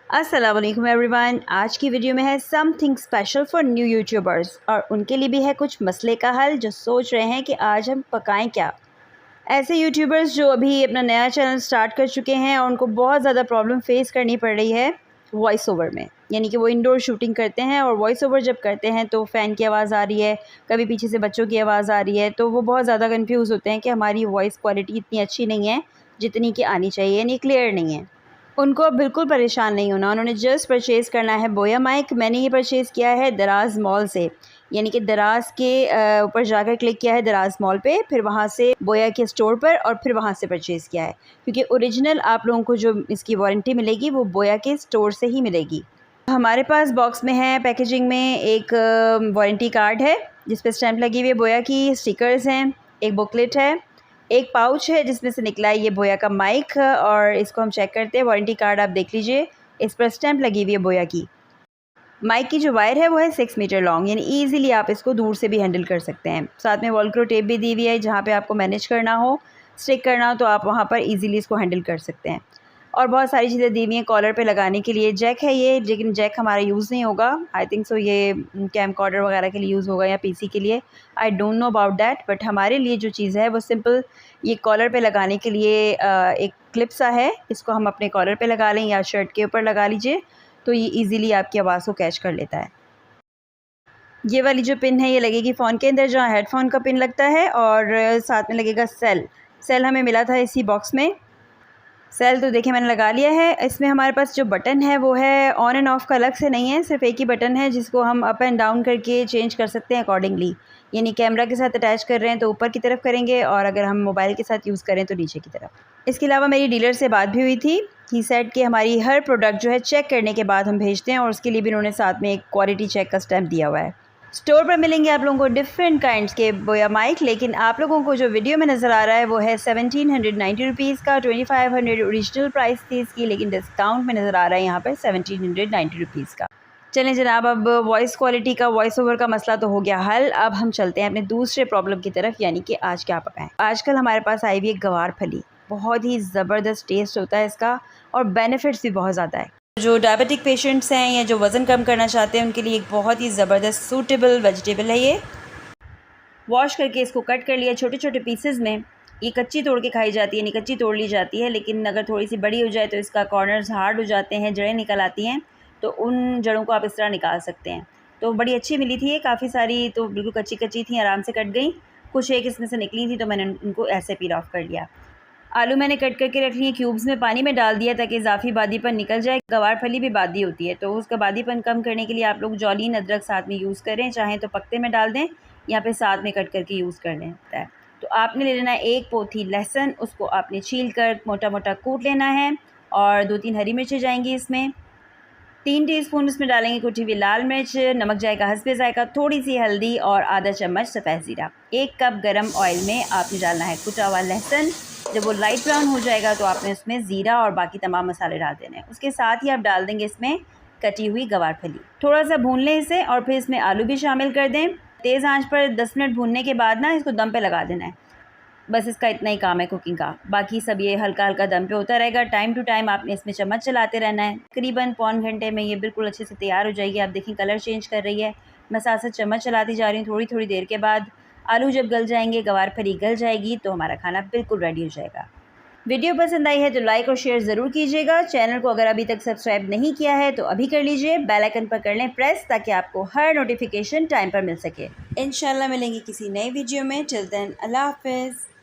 अस्सलाम वालेकुम एवरीवन। आज की वीडियो में है something special for new YouTubers और उनके लिए भी है कुछ मसले का हल जो सोच रहे हैं कि आज हम पकाएं क्या। ऐसे यूट्यूबर्स जो अभी अपना नया चैनल स्टार्ट कर चुके हैं और उनको बहुत ज़्यादा प्रॉब्लम फेस करनी पड़ रही है वॉइस ओवर में, यानी कि वो इंडोर शूटिंग करते हैं और वॉइस ओवर जब करते हैं तो फ़ैन की आवाज़ आ रही है, कभी पीछे से बच्चों की आवाज़ आ रही है, तो वो बहुत ज़्यादा कन्फ्यूज़ होते हैं कि हमारी वॉइस क्वालिटी इतनी अच्छी नहीं है जितनी कि आनी चाहिए, यानी क्लियर नहीं है। उनको अब बिल्कुल परेशान नहीं होना। उन्होंने जस्ट परचेज़ करना है बोया माइक। मैंने ये परचेज़ किया है दराज़ मॉल से, यानी कि दराज़ के ऊपर जाकर क्लिक किया है दराज़ मॉल पे, फिर वहाँ से बोया के स्टोर पर और फिर वहाँ से परचेज़ किया है, क्योंकि ओरिजिनल आप लोगों को जो इसकी वारंटी मिलेगी वो बोया के स्टोर से ही मिलेगी। हमारे पास बॉक्स में है, पैकेजिंग में एक वारंटी कार्ड है जिस पे स्टैंप लगी हुई है बोया की, स्टिकर्स हैं, एक बुकलेट है, एक पाउच है जिसमें से निकला है ये बोया का माइक और इसको हम चेक करते हैं। वारंटी कार्ड आप देख लीजिए, इस पर स्टैंप लगी हुई है बोया की। माइक की जो वायर है वो है 6 मीटर लॉन्ग, यानी ईज़िली आप इसको दूर से भी हैंडल कर सकते हैं। साथ में वॉल्क्रो टेप भी दी हुई है, जहाँ पे आपको मैनेज करना हो, स्टिक करना हो तो आप वहाँ पर ईज़िली इसको हैंडल कर सकते हैं। और बहुत सारी चीज़ें दी हुई हैं कॉलर पे लगाने के लिए। जैक है ये, लेकिन जैक हमारा यूज़ नहीं होगा। आई थिंक सो ये कैमकॉर्डर वगैरह के लिए यूज़ होगा या पीसी के लिए। I don't know about that, but हमारे लिए जो चीज़ है वो सिंपल ये कॉलर पे लगाने के लिए एक क्लिप सा है। इसको हम अपने कॉलर पे लगा लें या शर्ट के ऊपर लगा लीजिए, तो ये ईज़िली आपकी आवाज़ को कैच कर लेता है। ये वाली जो पिन है ये लगेगी फ़ोन के अंदर जहाँ हेडफ़ोन का पिन लगता है, और साथ में लगेगा सेल। सेल हमें मिला था इसी बॉक्स में। सेल तो देखिए मैंने लगा लिया है। इसमें हमारे पास जो बटन है वो है ऑन एंड ऑफ़ का, अलग से नहीं है, सिर्फ़ एक ही बटन है जिसको हम अप एंड डाउन करके चेंज कर सकते हैं अकॉर्डिंगली। यानी कैमरा के साथ अटैच कर रहे हैं तो ऊपर की तरफ करेंगे, और अगर हम मोबाइल के साथ यूज़ करें तो नीचे की तरफ। इसके अलावा मेरी डीलर से बात भी हुई थी। ही सेड कि हमारी हर प्रोडक्ट जो है चेक करने के बाद हम भेजते हैं, और उसके लिए भी उन्होंने साथ में एक क्वालिटी चेक का स्टैम्प दिया हुआ है। स्टोर पर मिलेंगे आप लोगों को डिफरेंट काइंड्स के बोया माइक, लेकिन आप लोगों को जो वीडियो में नज़र आ रहा है वो है 1790 रुपीज़ का। 2500 ओरिजिनल प्राइस थी इसकी, लेकिन डिस्काउंट में नज़र आ रहा है यहाँ पर 1790 रुपीज़ का। चलें जनाब, अब वॉइस क्वालिटी का, वॉइस ओवर का मसला तो हो गया हल। अब हम चलते हैं अपने दूसरे प्रॉब्लम की तरफ, यानी कि आज क्या पकाएं। आजकल हमारे पास आई हुई है गवार फली। बहुत ही ज़बरदस्त टेस्ट होता है इसका और बेनिफिट्स भी बहुत ज़्यादा है। जो डायबिटिक पेशेंट्स हैं या जो वज़न कम करना चाहते हैं उनके लिए एक बहुत ही ज़बरदस्त सूटेबल वेजिटेबल है ये। वॉश करके इसको कट कर लिया छोटे छोटे पीसेस में। ये कच्ची तोड़ के खाई जाती है, यानी कच्ची तोड़ ली जाती है, लेकिन अगर थोड़ी सी बड़ी हो जाए तो इसका कॉर्नर्स हार्ड हो जाते हैं, जड़ें निकल आती हैं, तो उन जड़ों को आप इस तरह निकाल सकते हैं। तो बड़ी अच्छी मिली थी ये, काफ़ी सारी तो बिल्कुल कच्ची कच्ची थी, आराम से कट गई। कुछ एक इसमें से निकली थी तो मैंने उनको ऐसे पील ऑफ कर लिया। आलू मैंने कट करके रख लिए, क्यूब्स में पानी में डाल दिया ताकि इजाफी बादीपन निकल जाए। गवार फली भी बादी होती है, तो उसका बादीपन कम करने के लिए आप लोग जौलीन अदरक साथ में यूज़ करें, चाहें तो पत्ते में डाल दें या फिर साथ में कट करके यूज़ कर लें। तो आपने ले लेना है एक पोथी लहसुन, उसको आपने छील कर मोटा मोटा कूट लेना है, और 2-3 हरी मिर्चें जाएंगी इसमें। 3 टीस्पून इसमें डालेंगे कुटी हुई लाल मिर्च, नमक जाएगा हस्बे जायका, थोड़ी सी हल्दी और आधा चम्मच सफ़ेद ज़ीरा। 1 कप गरम ऑयल में आपने डालना है कुटा हुआ लहसुन। जब वो लाइट ब्राउन हो जाएगा तो आपने उसमें ज़ीरा और बाकी तमाम मसाले डाल देने हैं। उसके साथ ही आप डाल देंगे इसमें कटी हुई गवार फली। थोड़ा सा भून लें इसे, और फिर इसमें आलू भी शामिल कर दें। तेज़ आंच पर 10 मिनट भूनने के बाद ना इसको दम पे लगा देना है। बस इसका इतना ही काम है कुकिंग का, बाकी सब ये हल्का हल्का दम पे होता रहेगा। टाइम टू टाइम आपने इसमें चम्मच चलाते रहना है। तकरीबन पौन घंटे में ये बिल्कुल अच्छे से तैयार हो जाएगी। आप देखें कलर चेंज कर रही है, मैं साथ साथ चम्मच चलाती जा रही हूँ। थोड़ी थोड़ी देर के बाद आलू जब गल जाएंगे, गवार फली गल जाएगी, तो हमारा खाना बिल्कुल रेडी हो जाएगा। वीडियो पसंद आई है तो लाइक और शेयर ज़रूर कीजिएगा। चैनल को अगर अभी तक सब्सक्राइब नहीं किया है तो अभी कर लीजिए। बेल आइकन पर कर लें प्रेस, ताकि आपको हर नोटिफिकेशन टाइम पर मिल सके। इंशाल्लाह मिलेंगे किसी नई वीडियो में। टिल देन अल्लाह हाफ़िज़।